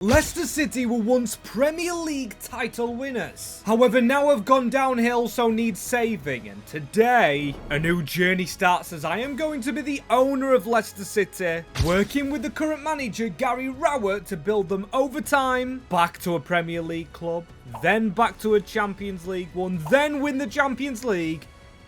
Leicester City were once Premier League title winners. However, now have gone downhill, so need saving. And today, a new journey starts as I am going to be the owner of Leicester City, working with the current manager, Gary Rowett, to build them over time back to a Premier League club, then back to a Champions League one, then win the Champions League,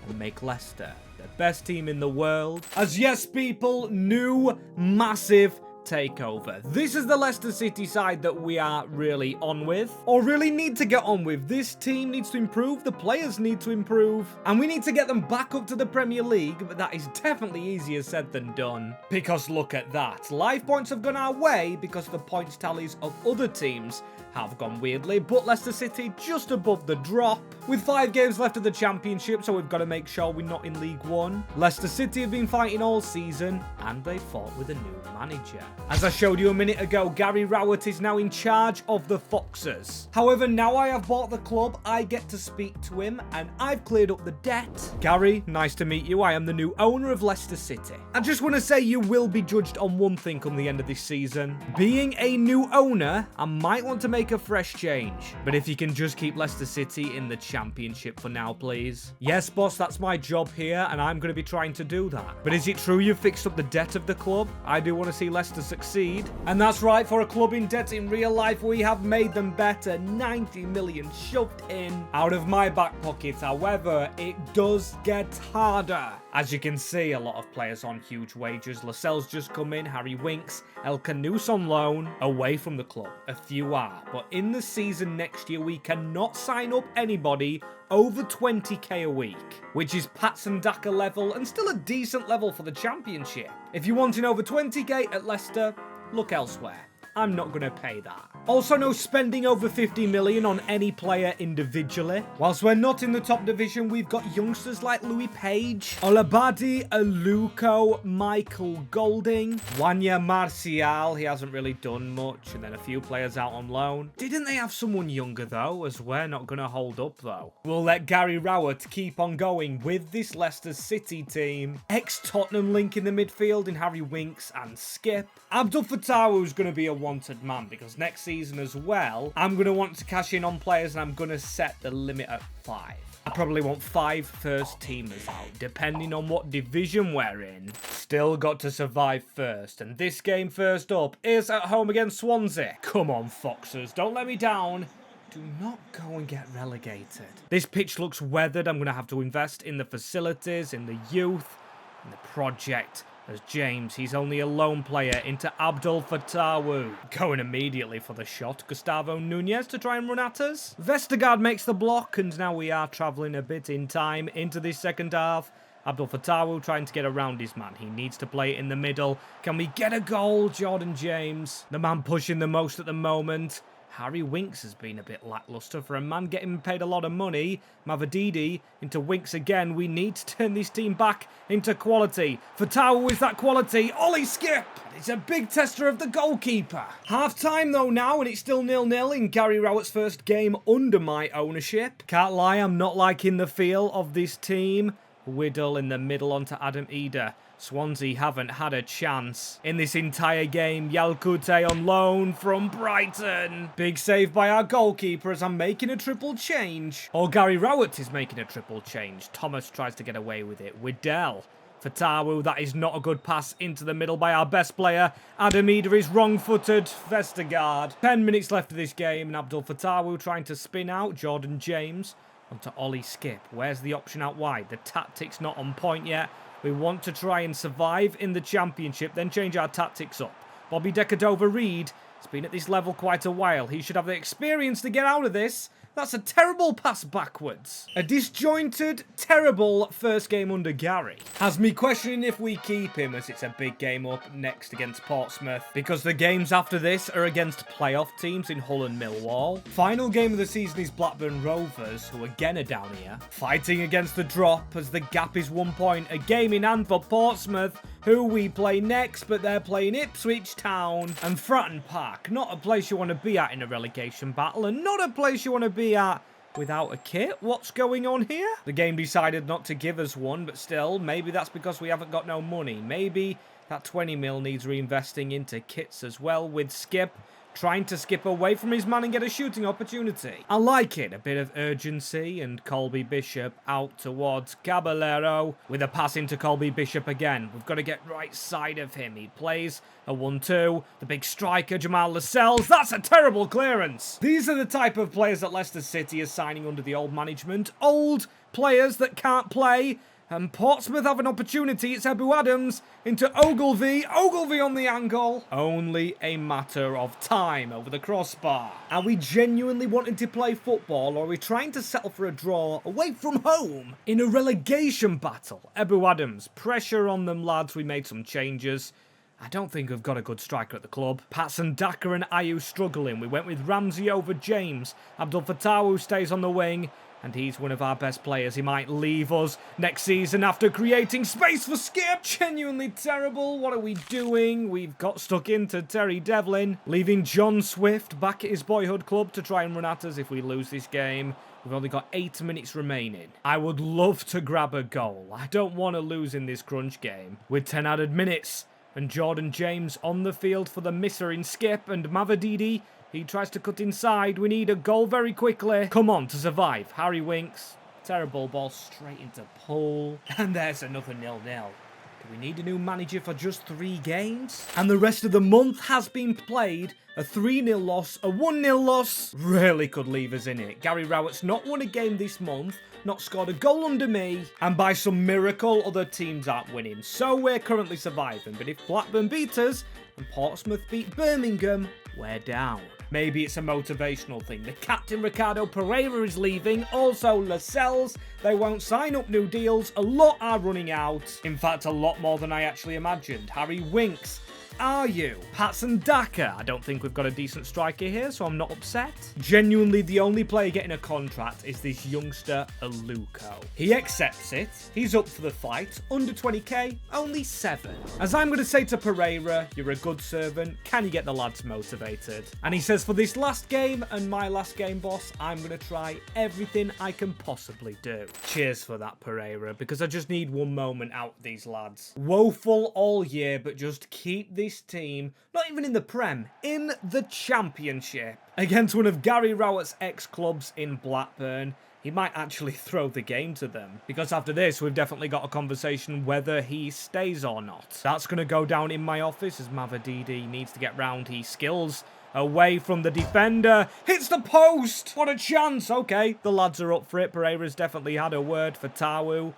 and make Leicester the best team in the world. As yes, people, new, massive takeover. This is the Leicester City side that we are really on with, or really need to get on with. This team needs to improve, the players need to improve, and we need to get them back up to the Premier League, but that is definitely easier said than done. Because look at that. Life points have gone our way because the points tallies of other teams have gone weirdly, but Leicester City just above the drop. With 5 games left of the Championship, so we've got to make sure we're not in League One. Leicester City have been fighting all season, and they fought with a new manager. As I showed you a minute ago, Gary Rowett is now in charge of the Foxes. However, now I have bought the club, I get to speak to him, and I've cleared up the debt. Gary, nice to meet you. I am the new owner of Leicester City. I just want to say you will be judged on one thing come the end of this season. Being a new owner, I might want to make a fresh change. But if you can just keep Leicester City in the Championship for now, please. Yes, boss, that's my job here, and I'm going to be trying to do that. But is it true you've fixed up the debt of the club? I do want to see Leicester succeed. And that's right, for a club in debt in real life, we have made them better. 90 million shoved in out of my back pocket. However, it does get harder. As you can see, a lot of players on huge wages. Lascelles just come in, Harry Winks, El Canous on loan, away from the club. A few are, but in the season next year, we cannot sign up anybody over 20k a week, which is Patson Daka level and still a decent level for the Championship. If you're wanting over 20k at Leicester, look elsewhere. I'm not going to pay that. Also, no spending over 50 million on any player individually. Whilst we're not in the top division, we've got youngsters like Louis Page, Olabadi, Aluko, Michael Golding, Wanya Martial. He hasn't really done much. And then a few players out on loan. Didn't they have someone younger though, as we're not going to hold up though? We'll let Gary Rowett keep on going with this Leicester City team. Ex-Tottenham link in the midfield in Harry Winks and Skip. Abdul Fattah is going to be a wanted man because next season as well, I'm going to want to cash in on players and I'm going to set the limit at 5. I probably want 5 first teamers out, depending on what division we're in. Still got to survive first, and this game first up is at home against Swansea. Come on, Foxes, don't let me down. Do not go and get relegated. This pitch looks weathered. I'm going to have to invest in the facilities, in the youth, in the project. As James, he's only a lone player, into Abdul Fattah. Going immediately for the shot. Gustavo Nunez to try and run at us. Vestergaard makes the block, and now we are travelling a bit in time into this second half. Abdul Fattah trying to get around his man. He needs to play it in the middle. Can we get a goal, Jordan James? The man pushing the most at the moment. Harry Winks has been a bit lacklustre for a man getting paid a lot of money. Mavadidi into Winks again. We need to turn this team back into quality. Fattah is that quality. Ollie Skip! It's a big tester of the goalkeeper. Half time though now, and it's still 0-0 in Gary Rowett's first game under my ownership. Can't lie, I'm not liking the feel of this team. Whittle in the middle onto Adam Eder. Swansea haven't had a chance in this entire game. Yalkute on loan from Brighton. Big save by our goalkeeper as I'm making a triple change. Or Gary Rowett is making a triple change. Thomas tries to get away with it. Whittle. Fattah, that is not a good pass into the middle by our best player. Adam Eder is wrong-footed. Vestergaard. 10 minutes left of this game and Abdul Fattah trying to spin out. Jordan James onto Ollie Skip. Where's the option out wide? The tactic's not on point yet. We want to try and survive in the Championship, then change our tactics up. Bobby Decordova-Reid has been at this level quite a while. He should have the experience to get out of this. That's a terrible pass backwards. A disjointed, terrible first game under Gary. Has me questioning if we keep him, as it's a big game up next against Portsmouth, because the games after this are against playoff teams in Hull and Millwall. Final game of the season is Blackburn Rovers, who again are down here, fighting against the drop as the gap is 1 point. A game in hand for Portsmouth, who we play next, but they're playing Ipswich Town. And Fratton Park, not a place you want to be at in a relegation battle, and not a place you want to be at without a kit. What's going on here? The game decided not to give us one, but still, maybe that's because we haven't got no money. Maybe that 20 mil needs reinvesting into kits as well with Skip. trying to skip away from his man and get a shooting opportunity. I like it, a bit of urgency, and Colby Bishop out towards Caballero with a pass into Colby Bishop again. We've got to get right side of him. He plays a 1-2. The big striker, Jamal Lascelles. That's a terrible clearance. These are the type of players that Leicester City is signing under the old management. Old players that can't play. And Portsmouth have an opportunity. It's Ebu Adams into Ogilvy. Ogilvy on the angle. Only a matter of time over the crossbar. Are we genuinely wanting to play football, or are we trying to settle for a draw away from home in a relegation battle? Ebu Adams, pressure on them, lads. We made some changes. I don't think we've got a good striker at the club. Patson Daka and Ayew struggling. We went with Ramsey over James. Abdul Fattah stays on the wing. And he's one of our best players. He might leave us next season after creating space for Skip. Genuinely terrible. What are we doing? We've got stuck into Terry Devlin, leaving John Swift back at his boyhood club to try and run at us if we lose this game. We've only got 8 minutes remaining. I would love to grab a goal. I don't want to lose in this crunch game. With 10 added minutes. And Jordan James on the field for the misser in Skip, and Mavadidi. He tries to cut inside. We need a goal very quickly. Come on to survive. Harry Winks. Terrible ball straight into Poole. And there's another 0-0. Do we need a new manager for just 3 games? And the rest of the month has been played. A 3-0 loss, a 1-0 loss. Really could leave us in it. Gary Rowett's not won a game this month. Not scored a goal under me. And by some miracle, other teams aren't winning. So we're currently surviving. But if Blackburn beat us and Portsmouth beat Birmingham, we're down. Maybe it's a motivational thing. The captain, Ricardo Pereira, is leaving. Also, Lascelles. They won't sign up new deals. A lot are running out. In fact, a lot more than I actually imagined. Harry Winks. Are you? Patson Daka. I don't think we've got a decent striker here, so I'm not upset. Genuinely, the only player getting a contract is this youngster, Elgato. He accepts it. He's up for the fight. Under 20k, only 7. As I'm going to say to Pereira, you're a good servant. Can you get the lads motivated? And he says, for this last game and my last game, boss, I'm going to try everything I can possibly do. Cheers for that, Pereira, because I just need one moment out with these lads. Woeful all year, but just keep this team, not even in the Prem, in the Championship. Against one of Gary Rowett's ex-clubs in Blackburn. He might actually throw the game to them. Because after this, we've definitely got a conversation whether he stays or not. That's going to go down in my office as Mavadidi needs to get round. He skills away from the defender. Hits the post! What a chance! Okay, the lads are up for it. Pereira's definitely had a word for Tawu.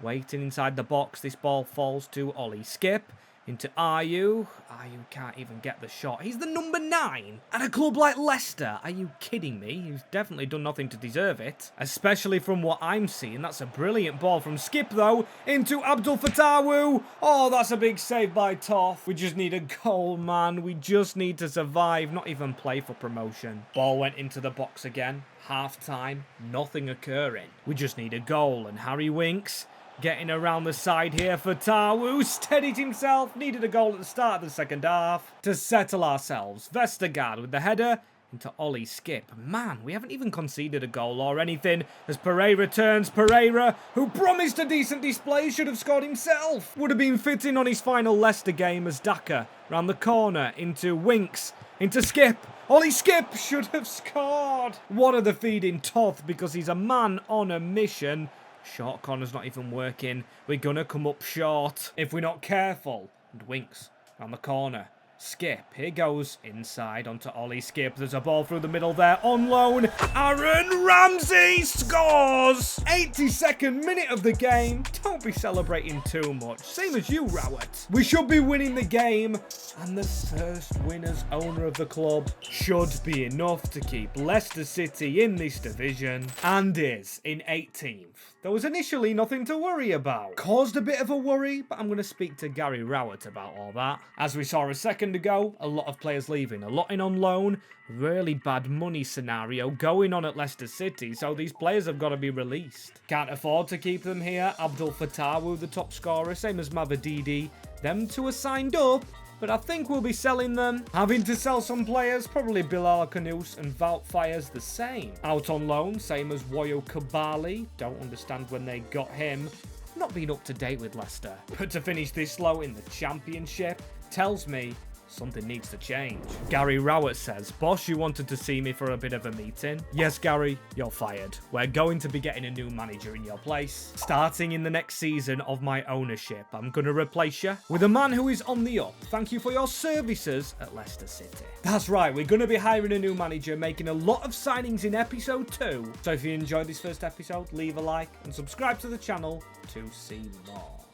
Waiting inside the box. This ball falls to Ollie Skip. Into Ayew. Ayew can't even get the shot. He's the number 9 at a club like Leicester. Are you kidding me? He's definitely done nothing to deserve it. Especially from what I'm seeing. That's a brilliant ball from Skip, though. Into Abdul Fattah. Oh, that's a big save by Toff. We just need a goal, man. We just need to survive. Not even play for promotion. Ball went into the box again. Half time. Nothing occurring. We just need a goal. And Harry Winks getting around the side here for Tawu. Steadied himself. Needed a goal at the start of the second half to settle ourselves. Vestergaard with the header into Ollie Skip. Man, we haven't even conceded a goal or anything as Pereira turns. Pereira, who promised a decent display, should have scored himself. Would have been fitting on his final Leicester game as Daka round the corner into Winks. Into Skip. Ollie Skip should have scored. What are the feeding Toth because he's a man on a mission. Short corner's not even working. We're going to come up short if we're not careful. And Winks around the corner. Skip. Here goes inside onto Ollie Skip. There's a ball through the middle there. On loan. Aaron Ramsey scores. 82nd minute of the game. Don't be celebrating too much. Same as you, Rowett. We should be winning the game. And the first winner's owner of the club should be enough to keep Leicester City in this division. And is in 18th. There was initially nothing to worry about. Caused a bit of a worry, but I'm going to speak to Gary Rowett about all that. As we saw a second ago, a lot of players leaving, a lot in on loan, really bad money scenario going on at Leicester City, so these players have got to be released. Can't afford to keep them here. Abdul Fattah, the top scorer, same as Mavadidi. Them two are signed up, but I think we'll be selling them. Having to sell some players, probably Bilal Kanous and Wout Fire's the same. Out on loan, same as Woyo Kabali. Don't understand when they got him. Not been up to date with Leicester. But to finish this low in the Championship tells me something needs to change. Gary Rowett says, boss, you wanted to see me for a bit of a meeting? Yes, Gary, you're fired. We're going to be getting a new manager in your place. Starting in the next season of my ownership, I'm going to replace you with a man who is on the up. Thank you for your services at Leicester City. That's right, we're going to be hiring a new manager, making a lot of signings in episode 2. So if you enjoyed this first episode, leave a like and subscribe to the channel to see more.